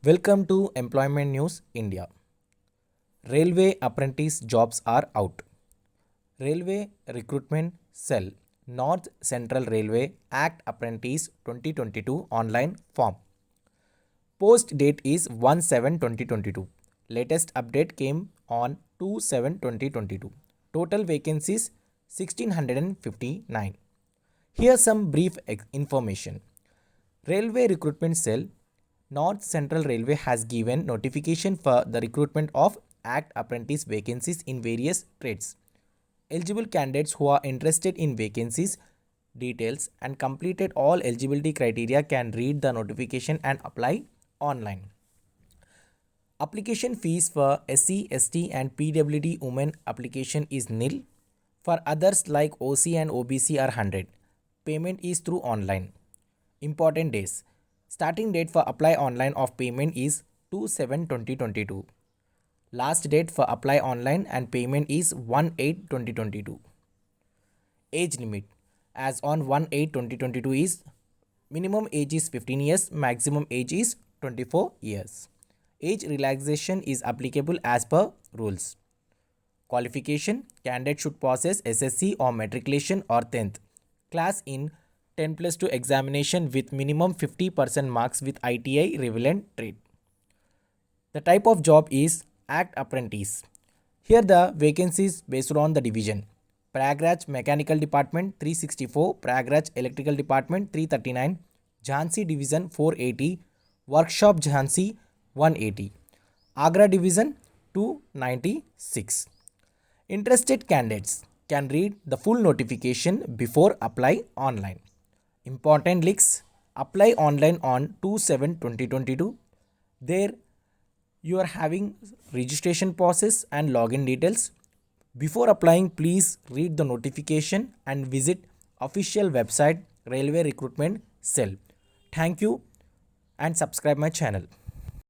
Welcome to Employment News India. Railway apprentice jobs are out. Railway Recruitment Cell North Central Railway Act Apprentice 2022 online form. Post date is 1/7/2022. Latest update came on 2/7/2022. Total vacancies 1659. Here's some brief information. Railway Recruitment Cell North Central Railway has given notification for the recruitment of Act Apprentice vacancies in various trades. Eligible candidates who are interested in vacancies details and completed all eligibility criteria can read the notification and apply online. Application fees for SC, ST and PWD women application is nil. For others like OC and OBC are 100. Payment is through online. Important days. Starting date for apply online of payment is 2/7/2022. Last date for apply online and payment is 1/8/2022. Age limit as on 1/8/2022 is minimum age is 15 years, maximum age is 24 years. Age relaxation is applicable as per rules. Qualification: candidate should possess SSC or matriculation or 10th class in 10+2 examination with minimum 50% marks with ITI relevant trade. The type of job is Act Apprentice. Here the vacancies based on the division. Prayagraj Mechanical Department 364, Prayagraj Electrical Department 339, Jhansi Division 480, Workshop Jhansi 180, Agra Division 296. Interested candidates can read the full notification before apply online. Important links: apply online on 2/7/2022. There you are having registration process and login details. Before applying, please read the notification and visit official website Railway Recruitment Cell. Thank you and subscribe my channel.